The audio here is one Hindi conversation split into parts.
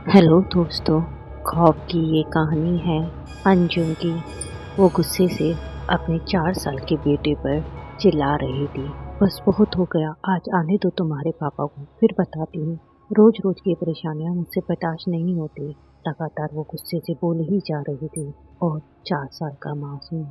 हेलो दोस्तों, खौफ की ये कहानी है अंजुम की। वो गुस्से से अपने 4 साल के बेटे पर चिल्ला रही थी। बस बहुत हो गया, आज आने दो तुम्हारे पापा को, फिर बताती हूँ। रोज रोज की परेशानियां मुझसे बर्दाश्त नहीं होती। लगातार वो गुस्से से बोल ही जा रही थी और 4 साल का मासूम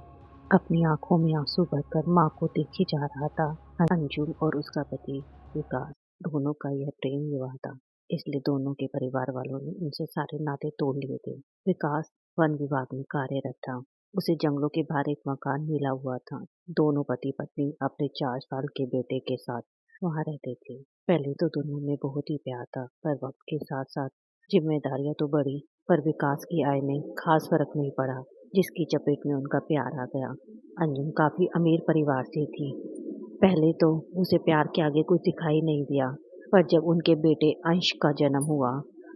अपनी आंखों में आंसू भरकर माँ को देखे जा रहा था। अंजुम और उसका पति विकास दोनों का यह प्रेम विवाह था, इसलिए दोनों के परिवार वालों ने उनसे सारे नाते तोड़ लिए थे। विकास वन विभाग में कार्यरत था। उसे जंगलों के बाहर एक मकान मिला हुआ था। दोनों पति पत्नी अपने 4 साल के बेटे के साथ वहाँ रहते थे। पहले तो दोनों में बहुत ही प्यार था, पर वक्त के साथ साथ जिम्मेदारियां तो बढ़ी, पर विकास की आय में खास फर्क नहीं पड़ा, जिसकी चपेट में उनका प्यार आ गया। अंजुम काफी अमीर परिवार से थी। पहले तो उसे प्यार के आगे कुछ दिखाई नहीं दिया, पर जब उनके बेटे अंश का जन्म हुआ,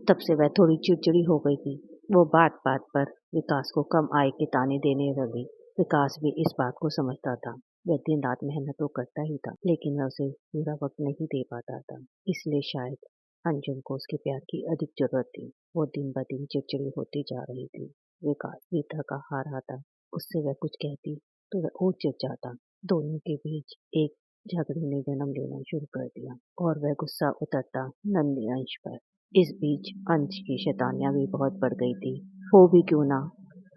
तब से वह थोड़ी चिड़चिड़ी हो गई थी। वो बात बात पर विकास को कम आय के ताने देने लगी। विकास भी इस बात को समझता था। वह दिन रात मेहनत तो करता ही था, लेकिन वह उसे पूरा वक्त नहीं दे पाता था। इसलिए शायद अंजुम को उसके प्यार की अधिक जरूरत थी। वो दिन ब दिन चिड़चिड़ी होती जा रही थी। विकास भी थका हारा था। उससे वह कुछ कहती तो वह और चिढ़ जाता। दोनों के बीच एक झगड़े ने जन्म लेना शुरू कर दिया और वह गुस्सा उतरता नन्हे अंश पर। इस बीच अंश की शैतानियां भी बहुत बढ़ गई थी। हो भी क्यों ना,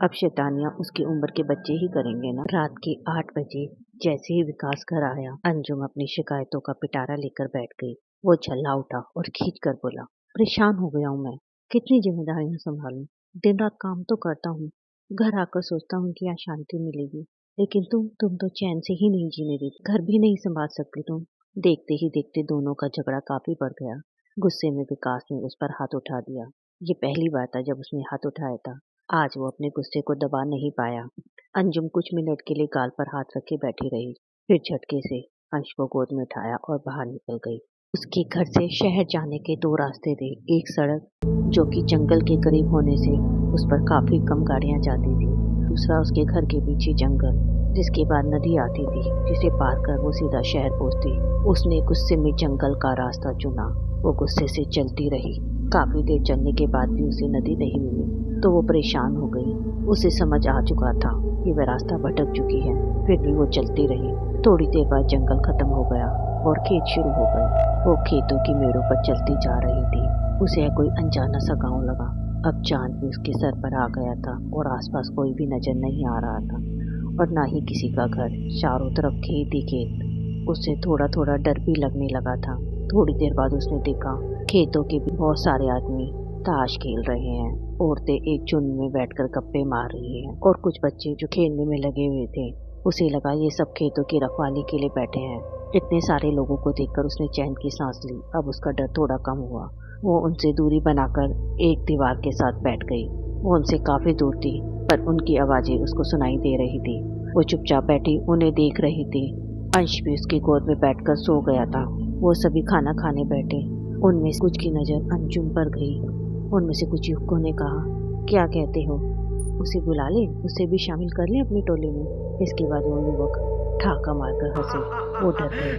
अब शैतानियां उसकी उम्र के बच्चे ही करेंगे ना। रात के 8 बजे जैसे ही विकास घर आया, अंजुम अपनी शिकायतों का पिटारा लेकर बैठ गई। वो झल्ला उठा और खींच कर बोला, परेशान हो गया हूँ मैं, कितनी जिम्मेदारियां संभालूं। दिन रात काम तो करता हूँ, घर आकर सोचता हूँ कि यहाँ शांति मिलेगी, लेकिन तुम तो चैन से ही नहीं जीने देती। घर भी नहीं संभाल सकती तुम। देखते ही देखते दोनों का झगड़ा काफी बढ़ गया। गुस्से में विकास ने उस पर हाथ उठा दिया। ये पहली बार था जब उसने हाथ उठाया था। आज वो अपने गुस्से को दबा नहीं पाया। अंजुम कुछ मिनट के लिए गाल पर हाथ रखे बैठी रही, फिर झटके से अंश को गोद में उठाया और बाहर निकल गई। उसके घर से शहर जाने के 2 रास्ते थे। एक सड़क जो कि जंगल के करीब होने से उस पर काफी कम गाड़ियां जाती थी। दूसरा उसके घर के पीछे जंगल, जिसके बाद नदी आती थी, जिसे पार कर वो सीधा शहर पहुंचती। उसने गुस्से में जंगल का रास्ता चुना। वो गुस्से से चलती रही। काफी देर चलने के बाद भी उसे नदी नहीं मिली, तो वो परेशान हो गई। उसे समझ आ चुका था कि वह रास्ता भटक चुकी है, फिर भी वो चलती रही। थोड़ी देर बाद जंगल खत्म हो गया और खेत शुरू हो गए। वो खेतों की मेड़ों पर चलती जा रही थी। उसे कोई अनजाना सा गांव लगा। अब चांद भी उसके सर पर आ गया था और आसपास कोई भी नजर नहीं आ रहा था और ना ही किसी का घर। चारों तरफ खेत ही खेत। उसे थोड़ा थोड़ा डर भी लगने लगा था। थोड़ी देर बाद उसने देखा खेतों के भी बहुत सारे आदमी ताश खेल रहे हैं। औरतें एक झुंड में बैठकर गप्पे मार रही हैं और कुछ बच्चे जो खेलने में लगे हुए थे। उसे लगा ये सब खेतों की रखवाली के लिए बैठे हैं। इतने सारे लोगों को देखकर उसने चैन की सांस ली। अब उसका डर थोड़ा कम हुआ। वो उनसे दूरी बनाकर एक दीवार के साथ बैठ गई। वो उनसे काफी दूर थी, पर उनकी आवाजें उसको सुनाई दे रही थी। वो चुपचाप बैठी उन्हें देख रही थी। अंश भी उसकी गोद में बैठकर सो गया था। वो सभी खाना खाने बैठे। उनमें से कुछ की नजर अंजुम पर गई। उनमें से कुछ युवकों ने कहा, क्या कहते हो, उसे बुला ले, उसे भी शामिल कर ले अपनी टोली में। इसके बाद वो युवक ठाका मारकर हंसे। वो डर गए।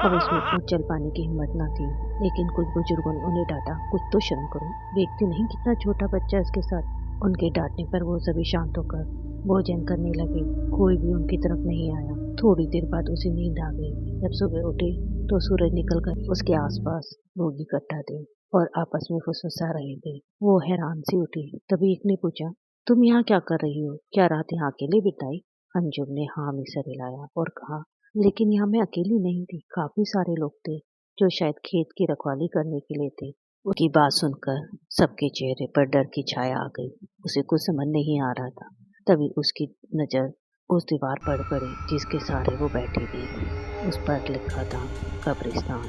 अब उसमें और चल पाने की हिम्मत न थी, लेकिन कुछ बुजुर्गों ने उन्हें डांटा, कुछ तो शर्म करो, देखते नहीं कितना छोटा बच्चा है उसके साथ। उनके डांटने पर वो सभी शांत होकर भोजन करने लगे। कोई भी उनकी तरफ नहीं आया। थोड़ी देर बाद उसे नींद आ गई। जब सुबह उठे तो सूरज निकलकर उसके आसपास लोग इकट्ठा थे और आपस में फुसफुसा रहे थे। वो हैरान सी उठी। तभी एक ने पूछा, तुम यहाँ क्या कर रही हो, क्या रात यहाँ अकेले बिताई? अंजुम ने हाँ में सर हिलाया और कहा, लेकिन यहाँ मैं अकेली नहीं थी, काफी सारे लोग थे जो शायद खेत की रखवाली करने के लिए थे। उसकी बात सुनकर सबके चेहरे पर डर की छाया आ गई। उसे कुछ समझ नहीं आ रहा था। तभी उसकी नजर उस दीवार पर पड़ी जिसके सहारे वो बैठी थी। उस पर लिखा था कब्रिस्तान।